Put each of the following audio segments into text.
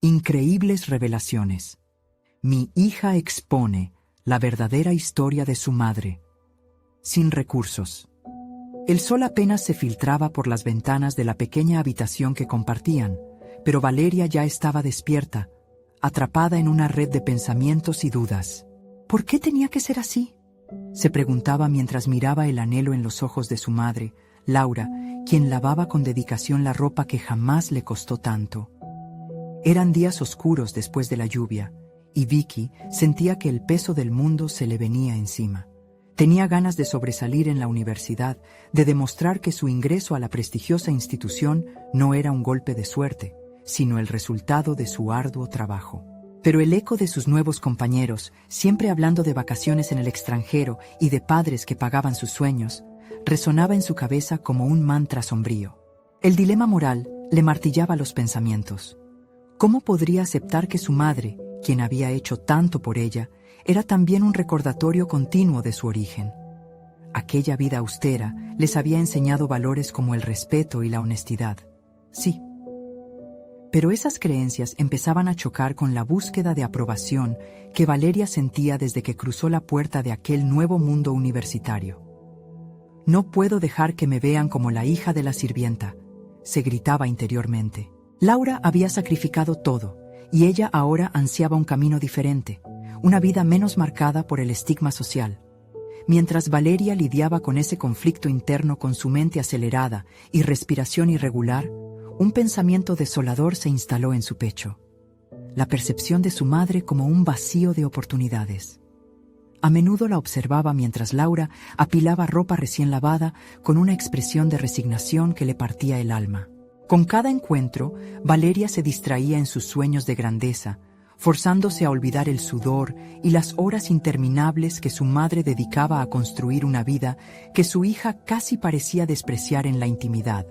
Increíbles revelaciones. Mi hija expone la verdadera historia de su madre. Sin recursos. El sol apenas se filtraba por las ventanas de la pequeña habitación que compartían, pero Valeria ya estaba despierta, atrapada en una red de pensamientos y dudas. ¿Por qué tenía que ser así?, se preguntaba mientras miraba el anhelo en los ojos de su madre, Laura, quien lavaba con dedicación la ropa que jamás le costó tanto. Eran días oscuros después de la lluvia, y Vicky sentía que el peso del mundo se le venía encima. Tenía ganas de sobresalir en la universidad, de demostrar que su ingreso a la prestigiosa institución no era un golpe de suerte, sino el resultado de su arduo trabajo. Pero el eco de sus nuevos compañeros, siempre hablando de vacaciones en el extranjero y de padres que pagaban sus sueños, resonaba en su cabeza como un mantra sombrío. El dilema moral le martillaba los pensamientos. ¿Cómo podría aceptar que su madre, quien había hecho tanto por ella, era también un recordatorio continuo de su origen? Aquella vida austera les había enseñado valores como el respeto y la honestidad. Sí. Pero esas creencias empezaban a chocar con la búsqueda de aprobación que Valeria sentía desde que cruzó la puerta de aquel nuevo mundo universitario. «No puedo dejar que me vean como la hija de la sirvienta», se gritaba interiormente. Laura había sacrificado todo, y ella ahora ansiaba un camino diferente, una vida menos marcada por el estigma social. Mientras Valeria lidiaba con ese conflicto interno con su mente acelerada y respiración irregular, un pensamiento desolador se instaló en su pecho. La percepción de su madre como un vacío de oportunidades. A menudo la observaba mientras Laura apilaba ropa recién lavada con una expresión de resignación que le partía el alma. Con cada encuentro, Valeria se distraía en sus sueños de grandeza, forzándose a olvidar el sudor y las horas interminables que su madre dedicaba a construir una vida que su hija casi parecía despreciar en la intimidad.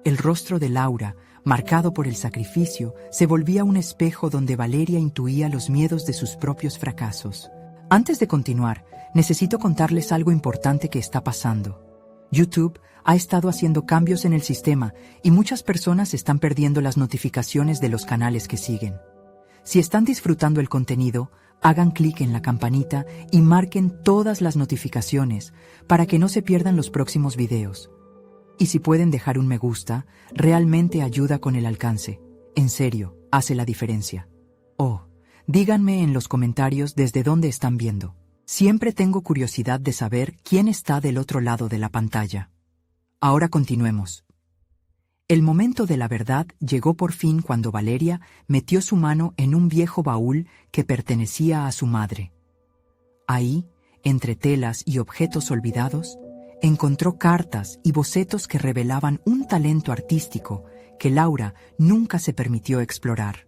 El rostro de Laura, marcado por el sacrificio, se volvía un espejo donde Valeria intuía los miedos de sus propios fracasos. Antes de continuar, necesito contarles algo importante que está pasando. YouTube ha estado haciendo cambios en el sistema y muchas personas están perdiendo las notificaciones de los canales que siguen. Si están disfrutando el contenido, hagan clic en la campanita y marquen todas las notificaciones para que no se pierdan los próximos videos. Y si pueden dejar un me gusta, realmente ayuda con el alcance. En serio, hace la diferencia. Oh, díganme en los comentarios desde dónde están viendo. Siempre tengo curiosidad de saber quién está del otro lado de la pantalla. Ahora continuemos. El momento de la verdad llegó por fin cuando Valeria metió su mano en un viejo baúl que pertenecía a su madre. Ahí, entre telas y objetos olvidados, encontró cartas y bocetos que revelaban un talento artístico que Laura nunca se permitió explorar.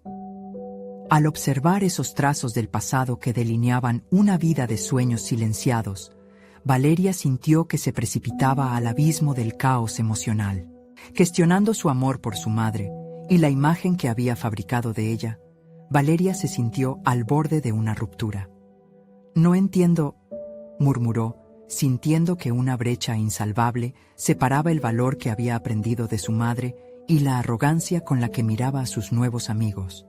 Al observar esos trazos del pasado que delineaban una vida de sueños silenciados, Valeria sintió que se precipitaba al abismo del caos emocional. Gestionando su amor por su madre y la imagen que había fabricado de ella, Valeria se sintió al borde de una ruptura. «No entiendo», murmuró, sintiendo que una brecha insalvable separaba el valor que había aprendido de su madre y la arrogancia con la que miraba a sus nuevos amigos.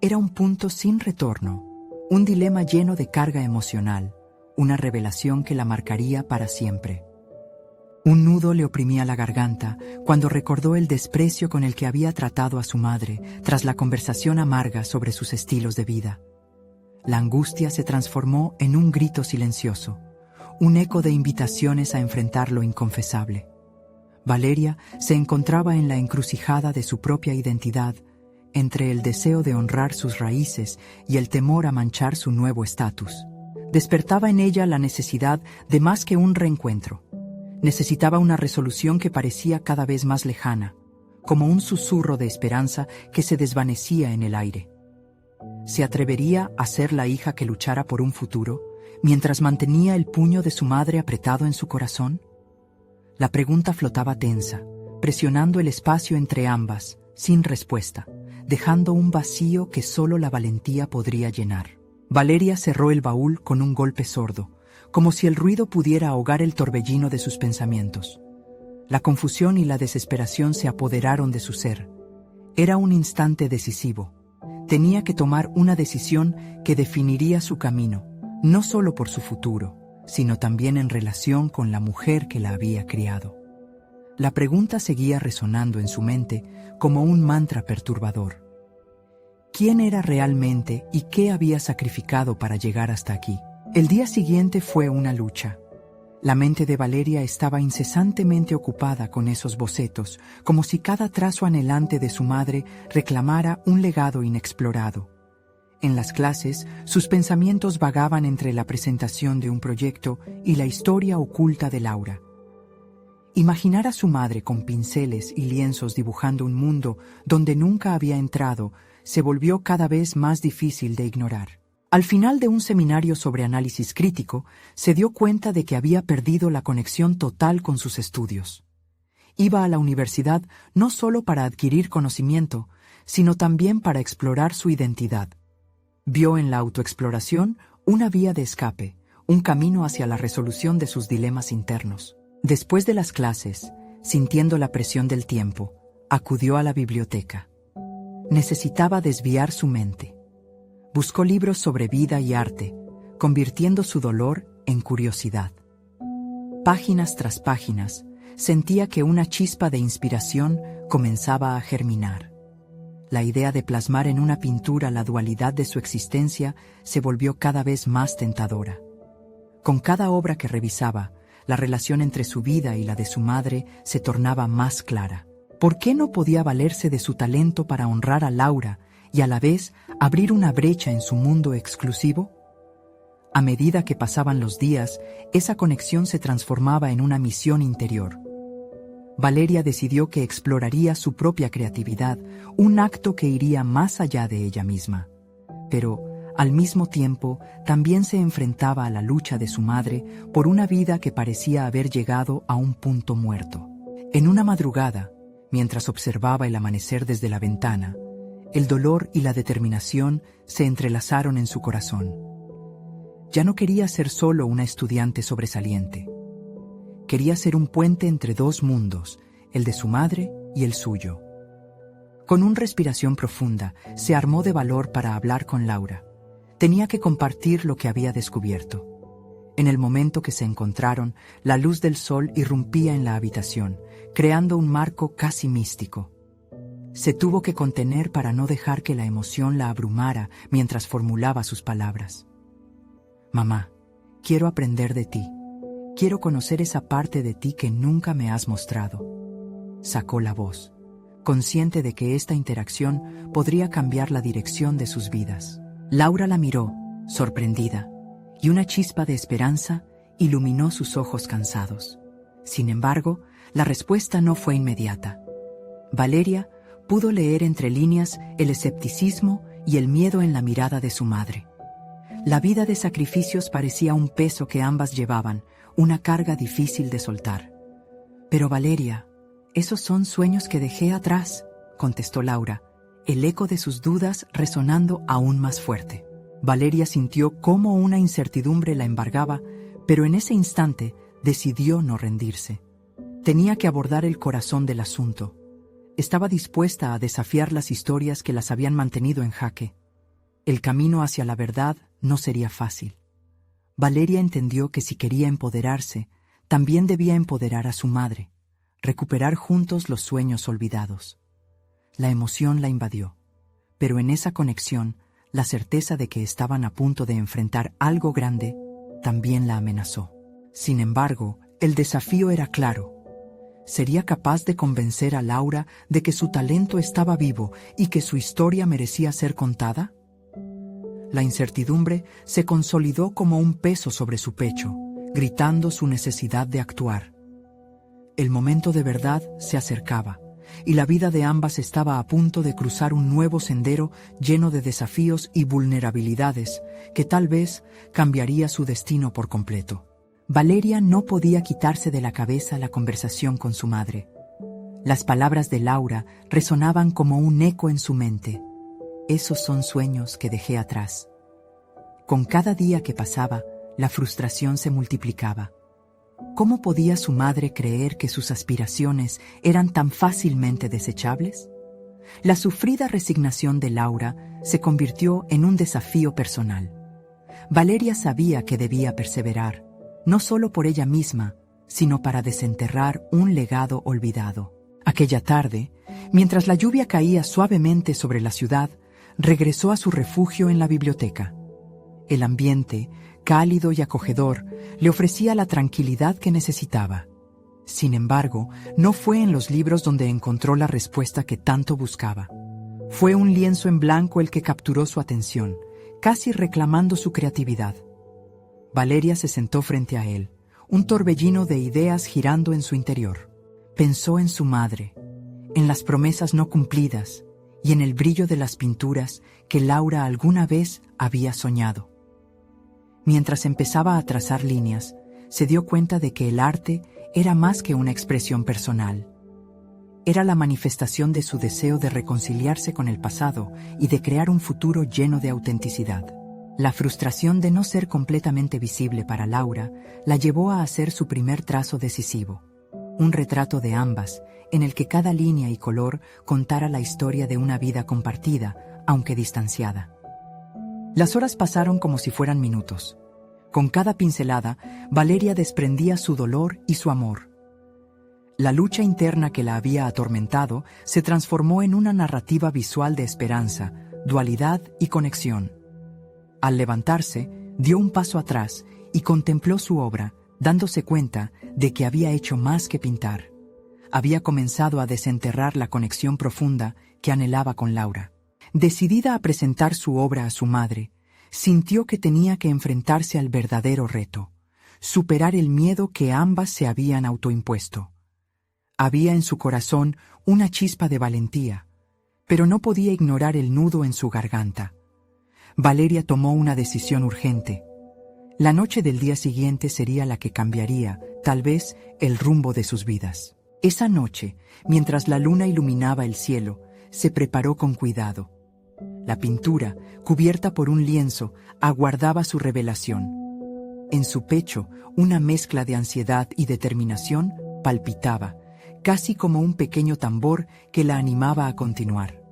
Era un punto sin retorno, un dilema lleno de carga emocional, una revelación que la marcaría para siempre. Un nudo le oprimía la garganta cuando recordó el desprecio con el que había tratado a su madre tras la conversación amarga sobre sus estilos de vida. La angustia se transformó en un grito silencioso, un eco de invitaciones a enfrentar lo inconfesable. Valeria se encontraba en la encrucijada de su propia identidad, entre el deseo de honrar sus raíces y el temor a manchar su nuevo estatus. Despertaba en ella la necesidad de más que un reencuentro. Necesitaba una resolución que parecía cada vez más lejana, como un susurro de esperanza que se desvanecía en el aire. ¿Se atrevería a ser la hija que luchara por un futuro, mientras mantenía el puño de su madre apretado en su corazón? La pregunta flotaba tensa, presionando el espacio entre ambas, sin respuesta, dejando un vacío que solo la valentía podría llenar. Valeria cerró el baúl con un golpe sordo, como si el ruido pudiera ahogar el torbellino de sus pensamientos. La confusión y la desesperación se apoderaron de su ser. Era un instante decisivo, Tenía que tomar una decisión que definiría su camino, no solo por su futuro, sino también en relación con la mujer que la había criado. La pregunta seguía resonando en su mente como un mantra perturbador. ¿Quién era realmente y qué había sacrificado para llegar hasta aquí? El día siguiente fue una lucha. La mente de Valeria estaba incesantemente ocupada con esos bocetos, como si cada trazo anhelante de su madre reclamara un legado inexplorado. En las clases, sus pensamientos vagaban entre la presentación de un proyecto y la historia oculta de Laura. Imaginar a su madre con pinceles y lienzos dibujando un mundo donde nunca había entrado se volvió cada vez más difícil de ignorar. Al final de un seminario sobre análisis crítico, se dio cuenta de que había perdido la conexión total con sus estudios. Iba a la universidad no solo para adquirir conocimiento, sino también para explorar su identidad. Vio en la autoexploración una vía de escape, un camino hacia la resolución de sus dilemas internos. Después de las clases, sintiendo la presión del tiempo, acudió a la biblioteca. Necesitaba desviar su mente. Buscó libros sobre vida y arte, convirtiendo su dolor en curiosidad. Páginas tras páginas, sentía que una chispa de inspiración comenzaba a germinar. La idea de plasmar en una pintura la dualidad de su existencia se volvió cada vez más tentadora. Con cada obra que revisaba, la relación entre su vida y la de su madre se tornaba más clara. ¿Por qué no podía valerse de su talento para honrar a Laura y a la vez abrir una brecha en su mundo exclusivo? A medida que pasaban los días, esa conexión se transformaba en una misión interior. Valeria decidió que exploraría su propia creatividad, un acto que iría más allá de ella misma. Pero, al mismo tiempo, también se enfrentaba a la lucha de su madre por una vida que parecía haber llegado a un punto muerto. En una madrugada, mientras observaba el amanecer desde la ventana, el dolor y la determinación se entrelazaron en su corazón. Ya no quería ser solo una estudiante sobresaliente. Quería ser un puente entre dos mundos, el de su madre y el suyo. Con una respiración profunda, se armó de valor para hablar con Laura. Tenía que compartir lo que había descubierto. En el momento que se encontraron, la luz del sol irrumpía en la habitación, creando un marco casi místico. Se tuvo que contener para no dejar que la emoción la abrumara mientras formulaba sus palabras. «Mamá, quiero aprender de ti. Quiero conocer esa parte de ti que nunca me has mostrado». Sacó la voz, consciente de que esta interacción podría cambiar la dirección de sus vidas. Laura la miró, sorprendida, y una chispa de esperanza iluminó sus ojos cansados. Sin embargo, la respuesta no fue inmediata. Valeria pudo leer entre líneas el escepticismo y el miedo en la mirada de su madre. La vida de sacrificios parecía un peso que ambas llevaban, una carga difícil de soltar. «Pero Valeria, esos son sueños que dejé atrás», contestó Laura, el eco de sus dudas resonando aún más fuerte. Valeria sintió cómo una incertidumbre la embargaba, pero en ese instante decidió no rendirse. Tenía que abordar el corazón del asunto. Estaba dispuesta a desafiar las historias que las habían mantenido en jaque. El camino hacia la verdad no sería fácil. Valeria entendió que si quería empoderarse, también debía empoderar a su madre, recuperar juntos los sueños olvidados. La emoción la invadió, pero en esa conexión, la certeza de que estaban a punto de enfrentar algo grande también la amenazó. Sin embargo, el desafío era claro. ¿Sería capaz de convencer a Laura de que su talento estaba vivo y que su historia merecía ser contada? La incertidumbre se consolidó como un peso sobre su pecho, gritando su necesidad de actuar. El momento de verdad se acercaba, y la vida de ambas estaba a punto de cruzar un nuevo sendero lleno de desafíos y vulnerabilidades que tal vez cambiaría su destino por completo. Valeria no podía quitarse de la cabeza la conversación con su madre. Las palabras de Laura resonaban como un eco en su mente. Esos son sueños que dejé atrás. Con cada día que pasaba, la frustración se multiplicaba. ¿Cómo podía su madre creer que sus aspiraciones eran tan fácilmente desechables? La sufrida resignación de Laura se convirtió en un desafío personal. Valeria sabía que debía perseverar, no solo por ella misma, sino para desenterrar un legado olvidado. Aquella tarde, mientras la lluvia caía suavemente sobre la ciudad, regresó a su refugio en la biblioteca. El ambiente, cálido y acogedor, le ofrecía la tranquilidad que necesitaba. Sin embargo, no fue en los libros donde encontró la respuesta que tanto buscaba. Fue un lienzo en blanco el que capturó su atención, casi reclamando su creatividad. Valeria se sentó frente a él, un torbellino de ideas girando en su interior. Pensó en su madre, en las promesas no cumplidas y en el brillo de las pinturas que Laura alguna vez había soñado. Mientras empezaba a trazar líneas, se dio cuenta de que el arte era más que una expresión personal. Era la manifestación de su deseo de reconciliarse con el pasado y de crear un futuro lleno de autenticidad. La frustración de no ser completamente visible para Laura la llevó a hacer su primer trazo decisivo, un retrato de ambas, en el que cada línea y color contara la historia de una vida compartida, aunque distanciada. Las horas pasaron como si fueran minutos. Con cada pincelada, Valeria desprendía su dolor y su amor. La lucha interna que la había atormentado se transformó en una narrativa visual de esperanza, dualidad y conexión. Al levantarse, dio un paso atrás y contempló su obra, dándose cuenta de que había hecho más que pintar. Había comenzado a desenterrar la conexión profunda que anhelaba con Laura. Decidida a presentar su obra a su madre, sintió que tenía que enfrentarse al verdadero reto, superar el miedo que ambas se habían autoimpuesto. Había en su corazón una chispa de valentía, pero no podía ignorar el nudo en su garganta. Valeria tomó una decisión urgente. La noche del día siguiente sería la que cambiaría, tal vez, el rumbo de sus vidas. Esa noche, mientras la luna iluminaba el cielo, se preparó con cuidado. La pintura, cubierta por un lienzo, aguardaba su revelación. En su pecho, una mezcla de ansiedad y determinación palpitaba, casi como un pequeño tambor que la animaba a continuar.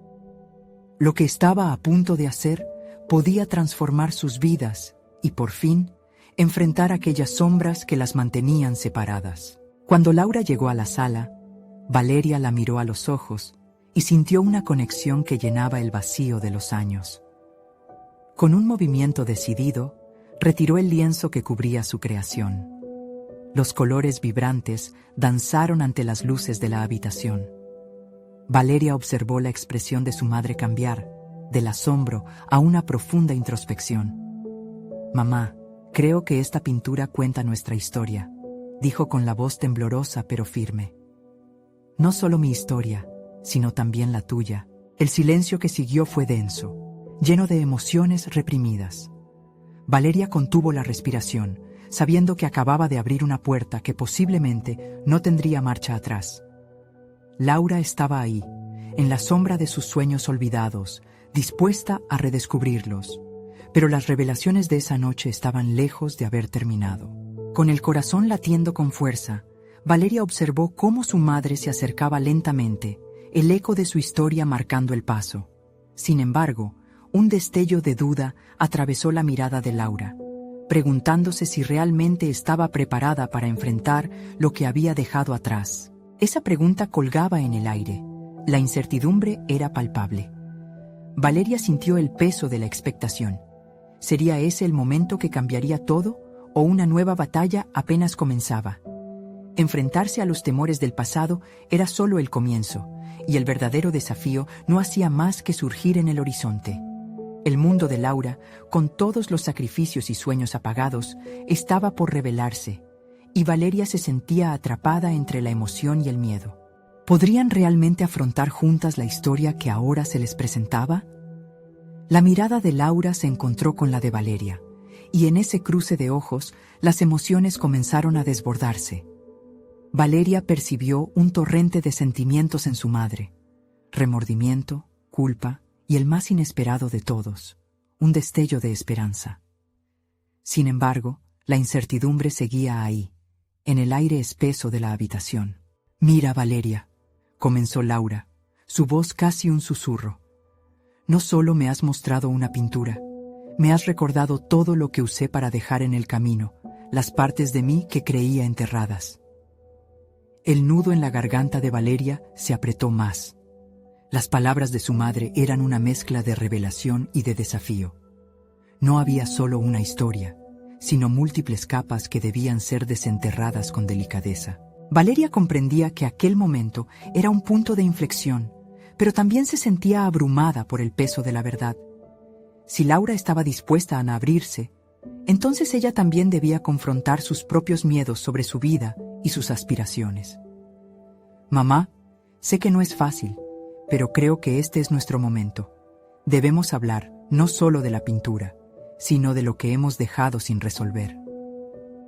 Lo que estaba a punto de hacer podía transformar sus vidas y, por fin, enfrentar aquellas sombras que las mantenían separadas. Cuando Laura llegó a la sala, Valeria la miró a los ojos y sintió una conexión que llenaba el vacío de los años. Con un movimiento decidido, retiró el lienzo que cubría su creación. Los colores vibrantes danzaron ante las luces de la habitación. Valeria observó la expresión de su madre cambiar, del asombro a una profunda introspección. «Mamá, creo que esta pintura cuenta nuestra historia», dijo con la voz temblorosa pero firme. «No solo mi historia, sino también la tuya». El silencio que siguió fue denso, lleno de emociones reprimidas. Valeria contuvo la respiración, sabiendo que acababa de abrir una puerta que posiblemente no tendría marcha atrás. Laura estaba ahí, en la sombra de sus sueños olvidados, dispuesta a redescubrirlos, pero las revelaciones de esa noche estaban lejos de haber terminado. Con el corazón latiendo con fuerza, Valeria observó cómo su madre se acercaba lentamente, el eco de su historia marcando el paso. Sin embargo, un destello de duda atravesó la mirada de Laura, preguntándose si realmente estaba preparada para enfrentar lo que había dejado atrás. Esa pregunta colgaba en el aire. La incertidumbre era palpable. Valeria sintió el peso de la expectación. ¿Sería ese el momento que cambiaría todo o una nueva batalla apenas comenzaba? Enfrentarse a los temores del pasado era solo el comienzo, y el verdadero desafío no hacía más que surgir en el horizonte. El mundo de Laura, con todos los sacrificios y sueños apagados, estaba por revelarse, y Valeria se sentía atrapada entre la emoción y el miedo. ¿Podrían realmente afrontar juntas la historia que ahora se les presentaba? La mirada de Laura se encontró con la de Valeria, y en ese cruce de ojos las emociones comenzaron a desbordarse. Valeria percibió un torrente de sentimientos en su madre: remordimiento, culpa y el más inesperado de todos, un destello de esperanza. Sin embargo, la incertidumbre seguía ahí, en el aire espeso de la habitación. «Mira, Valeria», comenzó Laura, su voz casi un susurro. No solo me has mostrado una pintura, me has recordado todo lo que usé para dejar en el camino, las partes de mí que creía enterradas. El nudo en la garganta de Valeria se apretó más. Las palabras de su madre eran una mezcla de revelación y de desafío. No había solo una historia, sino múltiples capas que debían ser desenterradas con delicadeza. Valeria comprendía que aquel momento era un punto de inflexión, pero también se sentía abrumada por el peso de la verdad. Si Laura estaba dispuesta a abrirse, entonces ella también debía confrontar sus propios miedos sobre su vida y sus aspiraciones. Mamá, sé que no es fácil, pero creo que este es nuestro momento. Debemos hablar no solo de la pintura, sino de lo que hemos dejado sin resolver.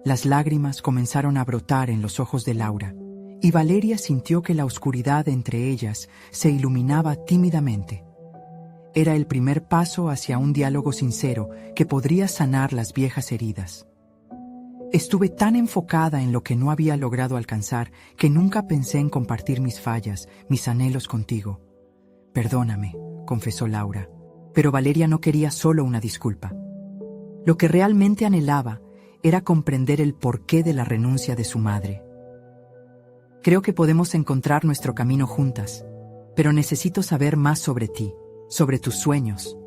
Las lágrimas comenzaron a brotar en los ojos de Laura, y Valeria sintió que la oscuridad entre ellas se iluminaba tímidamente. Era el primer paso hacia un diálogo sincero que podría sanar las viejas heridas. Estuve tan enfocada en lo que no había logrado alcanzar que nunca pensé en compartir mis fallas, mis anhelos contigo. Perdóname, confesó Laura, pero Valeria no quería solo una disculpa. Lo que realmente anhelaba era comprender el porqué de la renuncia de su madre. Creo que podemos encontrar nuestro camino juntas, pero necesito saber más sobre ti, sobre tus sueños.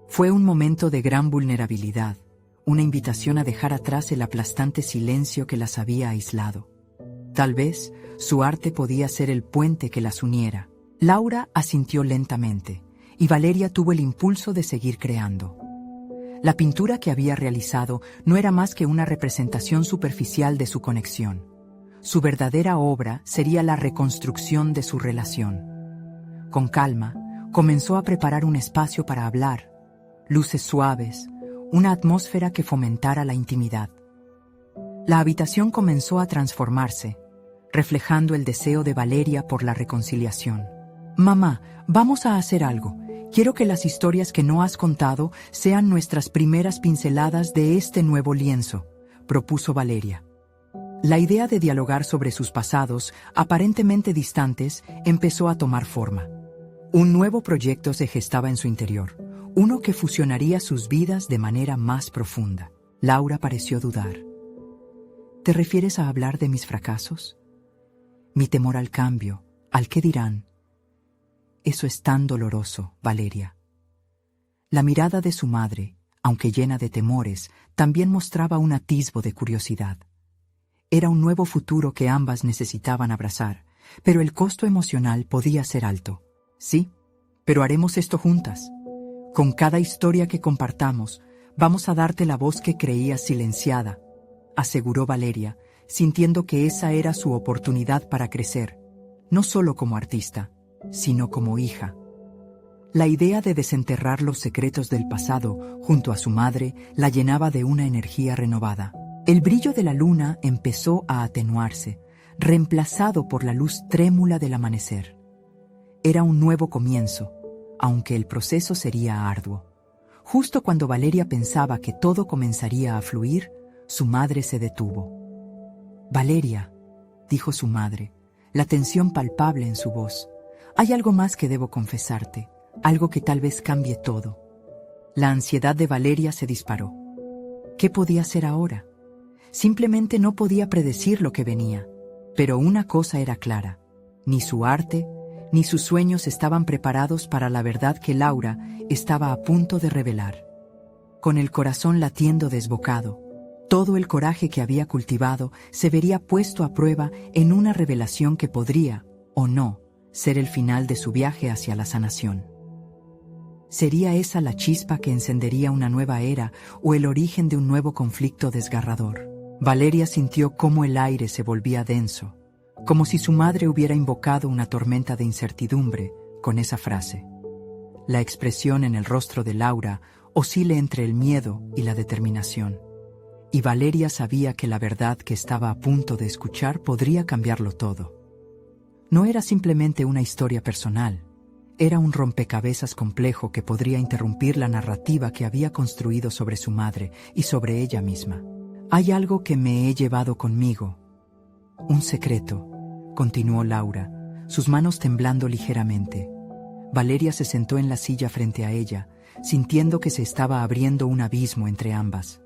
Fue un momento de gran vulnerabilidad, una invitación a dejar atrás el aplastante silencio que las había aislado. Tal vez su arte podía ser el puente que las uniera. Laura asintió lentamente, y Valeria tuvo el impulso de seguir creando. La pintura que había realizado no era más que una representación superficial de su conexión. Su verdadera obra sería la reconstrucción de su relación. Con calma, comenzó a preparar un espacio para hablar, luces suaves, una atmósfera que fomentara la intimidad. La habitación comenzó a transformarse, reflejando el deseo de Valeria por la reconciliación. Mamá, vamos a hacer algo. Quiero que las historias que no has contado sean nuestras primeras pinceladas de este nuevo lienzo, propuso Valeria. La idea de dialogar sobre sus pasados, aparentemente distantes, empezó a tomar forma. Un nuevo proyecto se gestaba en su interior, uno que fusionaría sus vidas de manera más profunda. Laura pareció dudar. ¿Te refieres a hablar de mis fracasos? Mi temor al cambio, al qué dirán. Eso es tan doloroso, Valeria. La mirada de su madre, aunque llena de temores, también mostraba un atisbo de curiosidad. Era un nuevo futuro que ambas necesitaban abrazar, pero el costo emocional podía ser alto. Sí, pero haremos esto juntas. Con cada historia que compartamos, vamos a darte la voz que creías silenciada, aseguró Valeria, sintiendo que esa era su oportunidad para crecer, no solo como artista, sino como hija. La idea de desenterrar los secretos del pasado junto a su madre la llenaba de una energía renovada. El brillo de la luna empezó a atenuarse, reemplazado por la luz trémula del amanecer. Era un nuevo comienzo, aunque el proceso sería arduo. Justo cuando Valeria pensaba que todo comenzaría a fluir, su madre se detuvo. «Valeria», dijo su madre, la tensión palpable en su voz, «hay algo más que debo confesarte, algo que tal vez cambie todo». La ansiedad de Valeria se disparó. ¿Qué podía hacer ahora? Simplemente no podía predecir lo que venía, pero una cosa era clara: ni su arte, ni sus sueños estaban preparados para la verdad que Laura estaba a punto de revelar. Con el corazón latiendo desbocado, todo el coraje que había cultivado se vería puesto a prueba en una revelación que podría, o no, ser el final de su viaje hacia la sanación. ¿Sería esa la chispa que encendería una nueva era o el origen de un nuevo conflicto desgarrador? Valeria sintió cómo el aire se volvía denso, como si su madre hubiera invocado una tormenta de incertidumbre con esa frase. La expresión en el rostro de Laura oscila entre el miedo y la determinación, y Valeria sabía que la verdad que estaba a punto de escuchar podría cambiarlo todo. No era simplemente una historia personal, era un rompecabezas complejo que podría interrumpir la narrativa que había construido sobre su madre y sobre ella misma. «Hay algo que me he llevado conmigo. Un secreto», continuó Laura, sus manos temblando ligeramente. Valeria se sentó en la silla frente a ella, sintiendo que se estaba abriendo un abismo entre ambas.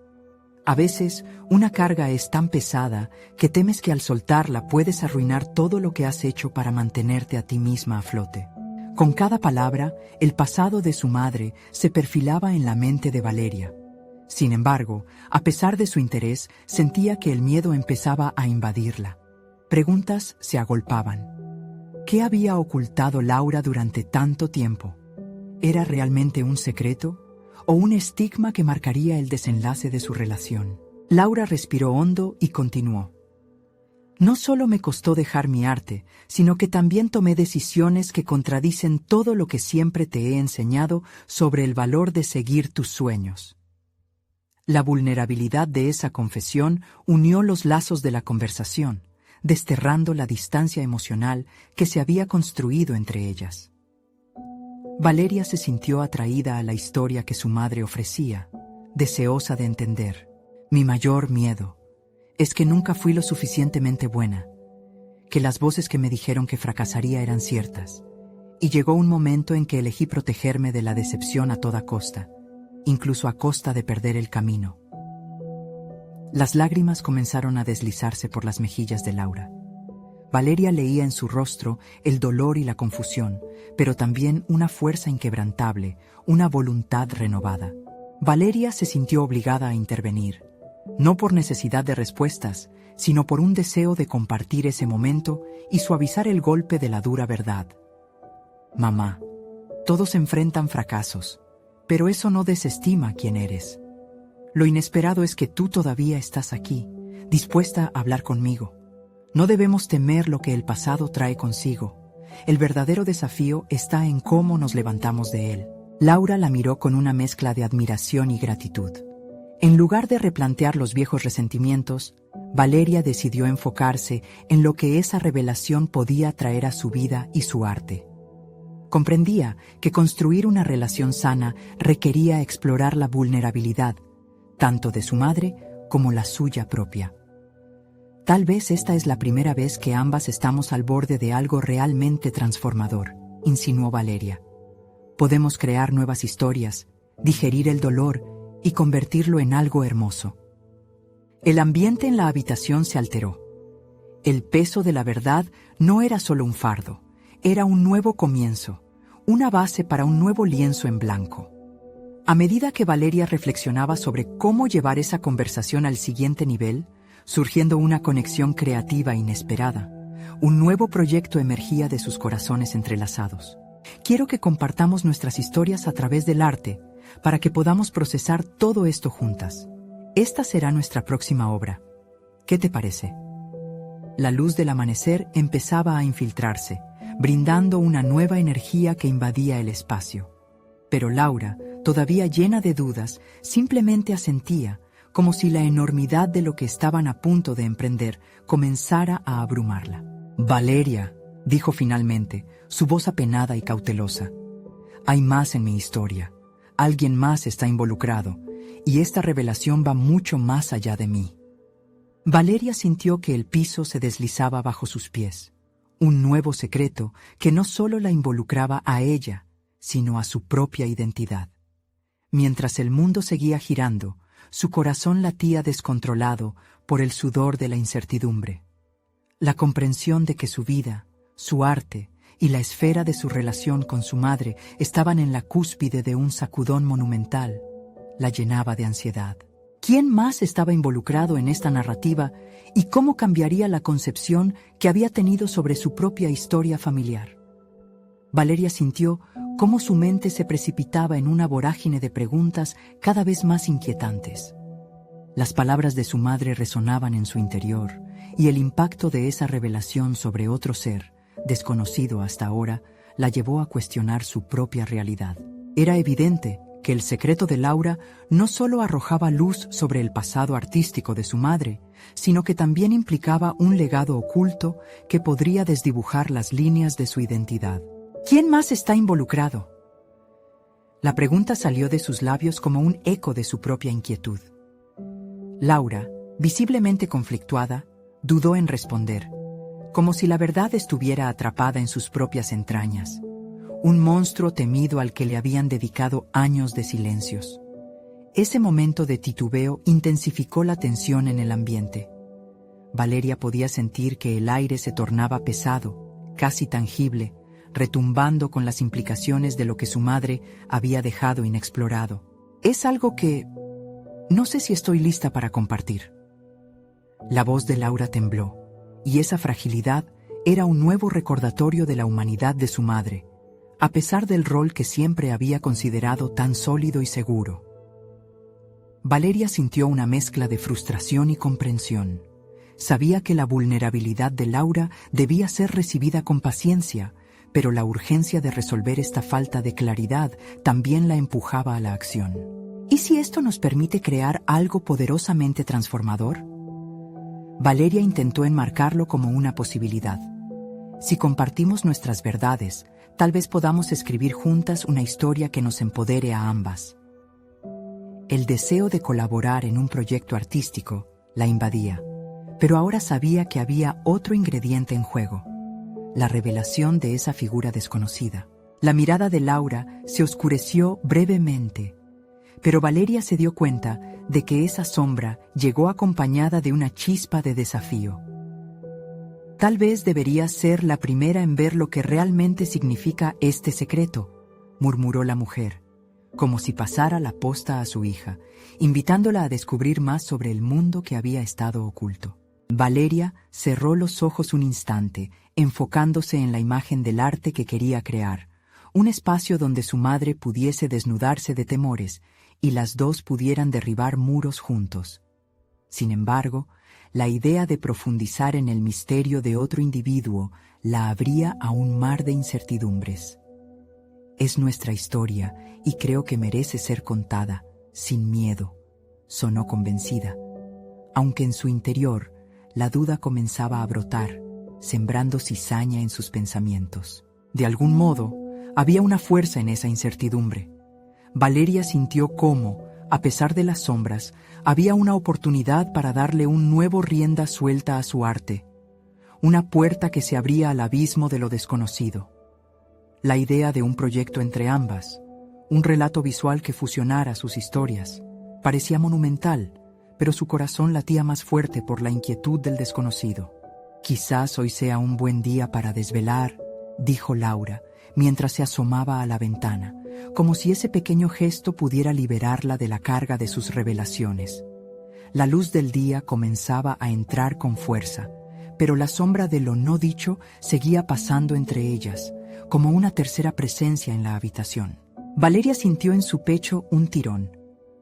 A veces, una carga es tan pesada que temes que al soltarla puedes arruinar todo lo que has hecho para mantenerte a ti misma a flote. Con cada palabra, el pasado de su madre se perfilaba en la mente de Valeria. Sin embargo, a pesar de su interés, sentía que el miedo empezaba a invadirla. Preguntas se agolpaban. ¿Qué había ocultado Laura durante tanto tiempo? ¿Era realmente un secreto o un estigma que marcaría el desenlace de su relación? Laura respiró hondo y continuó. No solo me costó dejar mi arte, sino que también tomé decisiones que contradicen todo lo que siempre te he enseñado sobre el valor de seguir tus sueños. La vulnerabilidad de esa confesión unió los lazos de la conversación, desterrando la distancia emocional que se había construido entre ellas. Valeria se sintió atraída a la historia que su madre ofrecía, deseosa de entender. Mi mayor miedo es que nunca fui lo suficientemente buena, que las voces que me dijeron que fracasaría eran ciertas, y llegó un momento en que elegí protegerme de la decepción a toda costa, incluso a costa de perder el camino. Las lágrimas comenzaron a deslizarse por las mejillas de Laura. Valeria leía en su rostro el dolor y la confusión, pero también una fuerza inquebrantable, una voluntad renovada. Valeria se sintió obligada a intervenir, no por necesidad de respuestas, sino por un deseo de compartir ese momento y suavizar el golpe de la dura verdad. Mamá, todos enfrentan fracasos, pero eso no desestima quién eres. Lo inesperado es que tú todavía estás aquí, dispuesta a hablar conmigo. No debemos temer lo que el pasado trae consigo. El verdadero desafío está en cómo nos levantamos de él. Laura la miró con una mezcla de admiración y gratitud. En lugar de replantear los viejos resentimientos, Valeria decidió enfocarse en lo que esa revelación podía traer a su vida y su arte. Comprendía que construir una relación sana requería explorar la vulnerabilidad, tanto de su madre como la suya propia. Tal vez esta es la primera vez que ambas estamos al borde de algo realmente transformador, insinuó Valeria. Podemos crear nuevas historias, digerir el dolor y convertirlo en algo hermoso. El ambiente en la habitación se alteró. El peso de la verdad no era solo un fardo, era un nuevo comienzo, una base para un nuevo lienzo en blanco. A medida que Valeria reflexionaba sobre cómo llevar esa conversación al siguiente nivel, surgiendo una conexión creativa inesperada, un nuevo proyecto emergía de sus corazones entrelazados. Quiero que compartamos nuestras historias a través del arte, para que podamos procesar todo esto juntas. Esta será nuestra próxima obra. ¿Qué te parece? La luz del amanecer empezaba a infiltrarse, brindando una nueva energía que invadía el espacio. Pero Laura, todavía llena de dudas, simplemente asentía, como si la enormidad de lo que estaban a punto de emprender comenzara a abrumarla. Valeria, dijo finalmente, su voz apenada y cautelosa. Hay más en mi historia. Alguien más está involucrado, y esta revelación va mucho más allá de mí. Valeria sintió que el piso se deslizaba bajo sus pies. Un nuevo secreto que no solo la involucraba a ella, sino a su propia identidad. Mientras el mundo seguía girando, su corazón latía descontrolado por el sudor de la incertidumbre. La comprensión de que su vida, su arte y la esfera de su relación con su madre estaban en la cúspide de un sacudón monumental, la llenaba de ansiedad. ¿Quién más estaba involucrado en esta narrativa y cómo cambiaría la concepción que había tenido sobre su propia historia familiar? Valeria sintió cómo su mente se precipitaba en una vorágine de preguntas cada vez más inquietantes. Las palabras de su madre resonaban en su interior, y el impacto de esa revelación sobre otro ser, desconocido hasta ahora, la llevó a cuestionar su propia realidad. Era evidente que el secreto de Laura no solo arrojaba luz sobre el pasado artístico de su madre, sino que también implicaba un legado oculto que podría desdibujar las líneas de su identidad. ¿Quién más está involucrado? La pregunta salió de sus labios como un eco de su propia inquietud. Laura, visiblemente conflictuada, dudó en responder, como si la verdad estuviera atrapada en sus propias entrañas. un monstruo temido al que le habían dedicado años de silencios. Ese momento de titubeo intensificó la tensión en el ambiente. Valeria podía sentir que el aire se tornaba pesado, casi tangible, retumbando con las implicaciones de lo que su madre había dejado inexplorado. Es algo que no sé si estoy lista para compartir. La voz de Laura tembló, y esa fragilidad era un nuevo recordatorio de la humanidad de su madre, a pesar del rol que siempre había considerado tan sólido y seguro. Valeria sintió una mezcla de frustración y comprensión. Sabía que la vulnerabilidad de Laura debía ser recibida con paciencia, pero la urgencia de resolver esta falta de claridad también la empujaba a la acción. ¿Y si esto nos permite crear algo poderosamente transformador? Valeria intentó enmarcarlo como una posibilidad. Si compartimos nuestras verdades, tal vez podamos escribir juntas una historia que nos empodere a ambas. El deseo de colaborar en un proyecto artístico la invadía, pero ahora sabía que había otro ingrediente en juego: la revelación de esa figura desconocida. La mirada de Laura se oscureció brevemente, pero Valeria se dio cuenta de que esa sombra llegó acompañada de una chispa de desafío. Tal vez debería ser la primera en ver lo que realmente significa este secreto, murmuró la mujer, como si pasara la posta a su hija, invitándola a descubrir más sobre el mundo que había estado oculto. Valeria cerró los ojos un instante, enfocándose en la imagen del arte que quería crear, un espacio donde su madre pudiese desnudarse de temores y las dos pudieran derribar muros juntos. Sin embargo, la idea de profundizar en el misterio de otro individuo la abría a un mar de incertidumbres. Es nuestra historia y creo que merece ser contada, sin miedo, sonó convencida, aunque en su interior la duda comenzaba a brotar, sembrando cizaña en sus pensamientos. De algún modo, había una fuerza en esa incertidumbre. Valeria sintió cómo, a pesar de las sombras, había una oportunidad para darle un nuevo rienda suelta a su arte, una puerta que se abría al abismo de lo desconocido. La idea de un proyecto entre ambas, un relato visual que fusionara sus historias, parecía monumental, pero su corazón latía más fuerte por la inquietud del desconocido. «Quizás hoy sea un buen día para desvelar», dijo Laura, mientras se asomaba a la ventana, como si ese pequeño gesto pudiera liberarla de la carga de sus revelaciones. La luz del día comenzaba a entrar con fuerza, pero la sombra de lo no dicho seguía pasando entre ellas, como una tercera presencia en la habitación. Valeria sintió en su pecho un tirón.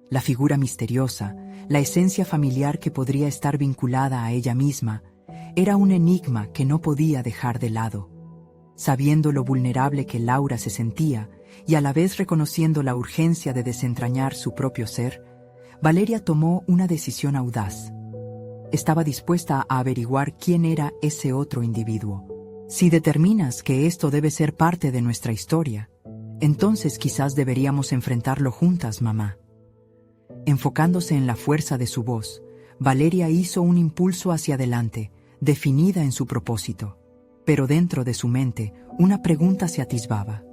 La figura misteriosa, la esencia familiar que podría estar vinculada a ella misma, era un enigma que no podía dejar de lado. Sabiendo lo vulnerable que Laura se sentía, y a la vez reconociendo la urgencia de desentrañar su propio ser, Valeria tomó una decisión audaz. Estaba dispuesta a averiguar quién era ese otro individuo. Si determinas que esto debe ser parte de nuestra historia, entonces quizás deberíamos enfrentarlo juntas, mamá. Enfocándose en la fuerza de su voz, Valeria hizo un impulso hacia adelante, definida en su propósito. Pero dentro de su mente, una pregunta se atisbaba.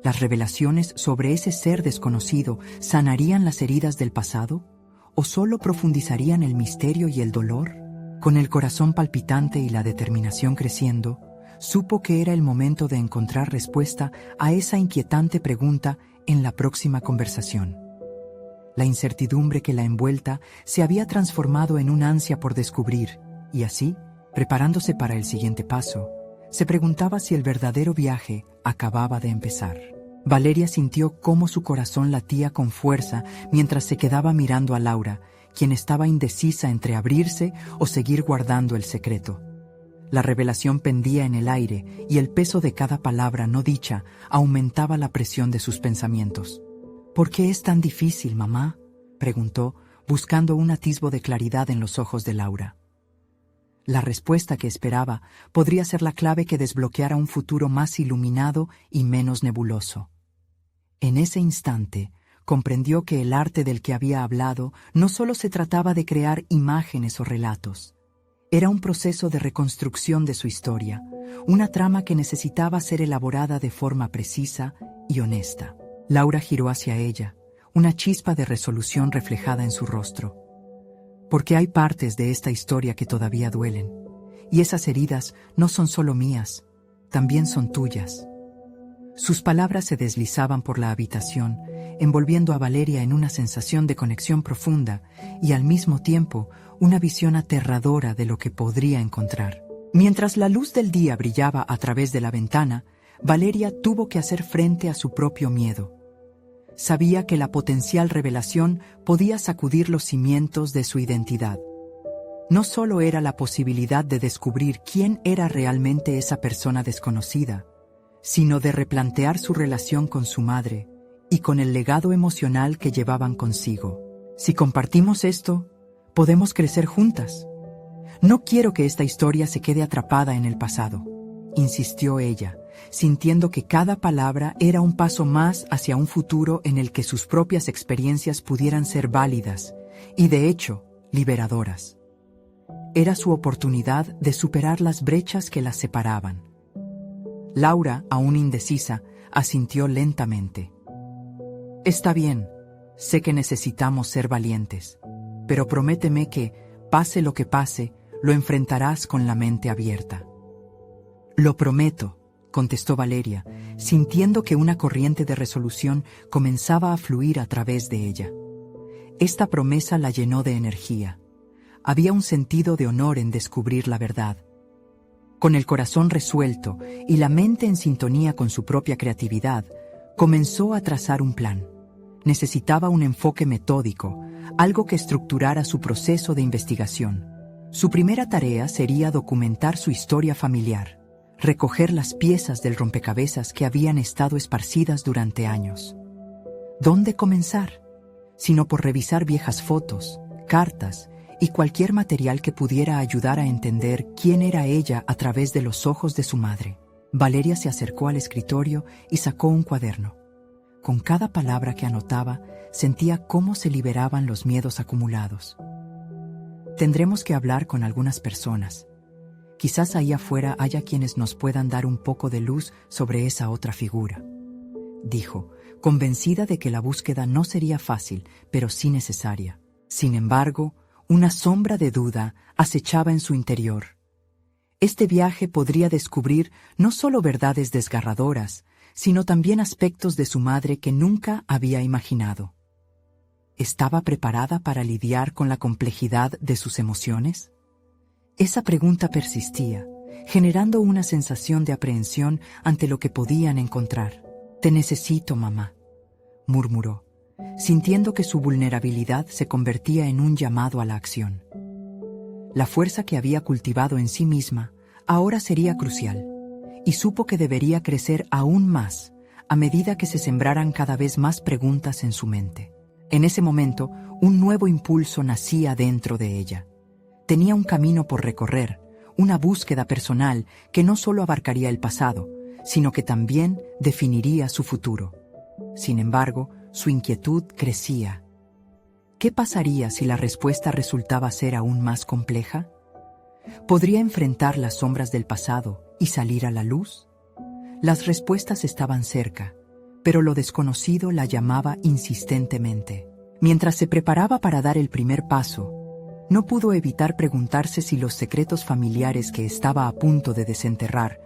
¿Las revelaciones sobre ese ser desconocido sanarían las heridas del pasado? ¿O solo profundizarían el misterio y el dolor? Con el corazón palpitante y la determinación creciendo, supo que era el momento de encontrar respuesta a esa inquietante pregunta en la próxima conversación. La incertidumbre que la envuelta se había transformado en un ansia por descubrir, y así, preparándose para el siguiente paso, se preguntaba si el verdadero viaje acababa de empezar. Valeria sintió cómo su corazón latía con fuerza mientras se quedaba mirando a Laura, quien estaba indecisa entre abrirse o seguir guardando el secreto. La revelación pendía en el aire y el peso de cada palabra no dicha aumentaba la presión de sus pensamientos. «¿Por qué es tan difícil, mamá?», preguntó, buscando un atisbo de claridad en los ojos de Laura. La respuesta que esperaba podría ser la clave que desbloqueara un futuro más iluminado y menos nebuloso. En ese instante, comprendió que el arte del que había hablado no solo se trataba de crear imágenes o relatos. Era un proceso de reconstrucción de su historia, una trama que necesitaba ser elaborada de forma precisa y honesta. Laura giró hacia ella, una chispa de resolución reflejada en su rostro. Porque hay partes de esta historia que todavía duelen, y esas heridas no son solo mías, también son tuyas. Sus palabras se deslizaban por la habitación, envolviendo a Valeria en una sensación de conexión profunda y al mismo tiempo una visión aterradora de lo que podría encontrar. Mientras la luz del día brillaba a través de la ventana, Valeria tuvo que hacer frente a su propio miedo. Sabía que la potencial revelación podía sacudir los cimientos de su identidad. No solo era la posibilidad de descubrir quién era realmente esa persona desconocida, sino de replantear su relación con su madre y con el legado emocional que llevaban consigo. Si compartimos esto, podemos crecer juntas. No quiero que esta historia se quede atrapada en el pasado, insistió ella, sintiendo que cada palabra era un paso más hacia un futuro en el que sus propias experiencias pudieran ser válidas y, de hecho, liberadoras. Era su oportunidad de superar las brechas que las separaban. Laura, aún indecisa, asintió lentamente. Está bien, sé que necesitamos ser valientes, pero prométeme que, pase lo que pase, lo enfrentarás con la mente abierta. Lo prometo, contestó Valeria, sintiendo que una corriente de resolución comenzaba a fluir a través de ella. Esta promesa la llenó de energía. Había un sentido de honor en descubrir la verdad. Con el corazón resuelto y la mente en sintonía con su propia creatividad, comenzó a trazar un plan. Necesitaba un enfoque metódico, algo que estructurara su proceso de investigación. Su primera tarea sería documentar su historia familiar, recoger las piezas del rompecabezas que habían estado esparcidas durante años. ¿Dónde comenzar? Sino por revisar viejas fotos, cartas y cualquier material que pudiera ayudar a entender quién era ella a través de los ojos de su madre. Valeria se acercó al escritorio y sacó un cuaderno. Con cada palabra que anotaba, sentía cómo se liberaban los miedos acumulados. Tendremos que hablar con algunas personas. Quizás ahí afuera haya quienes nos puedan dar un poco de luz sobre esa otra figura, dijo, convencida de que la búsqueda no sería fácil, pero sí necesaria. Sin embargo, una sombra de duda acechaba en su interior. Este viaje podría descubrir no solo verdades desgarradoras, sino también aspectos de su madre que nunca había imaginado. ¿Estaba preparada para lidiar con la complejidad de sus emociones? Esa pregunta persistía, generando una sensación de aprehensión ante lo que podían encontrar. «Te necesito, mamá», murmuró, sintiendo que su vulnerabilidad se convertía en un llamado a la acción. La fuerza que había cultivado en sí misma ahora sería crucial, y supo que debería crecer aún más a medida que se sembraran cada vez más preguntas en su mente. En ese momento, un nuevo impulso nacía dentro de ella. Tenía un camino por recorrer, una búsqueda personal que no solo abarcaría el pasado, sino que también definiría su futuro. Sin embargo, su inquietud crecía. ¿Qué pasaría si la respuesta resultaba ser aún más compleja? ¿Podría enfrentar las sombras del pasado y salir a la luz? Las respuestas estaban cerca, pero lo desconocido la llamaba insistentemente. Mientras se preparaba para dar el primer paso, no pudo evitar preguntarse si los secretos familiares que estaba a punto de desenterrar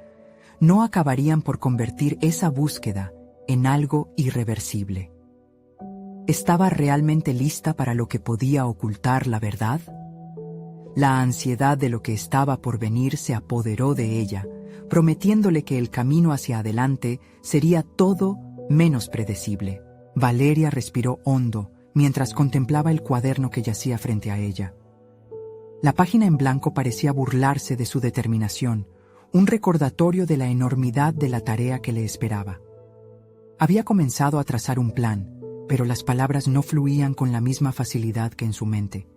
no acabarían por convertir esa búsqueda en algo irreversible. ¿Estaba realmente lista para lo que podía ocultar la verdad? La ansiedad de lo que estaba por venir se apoderó de ella, prometiéndole que el camino hacia adelante sería todo menos predecible. Valeria respiró hondo mientras contemplaba el cuaderno que yacía frente a ella. La página en blanco parecía burlarse de su determinación, un recordatorio de la enormidad de la tarea que le esperaba. Había comenzado a trazar un plan, pero las palabras no fluían con la misma facilidad que en su mente.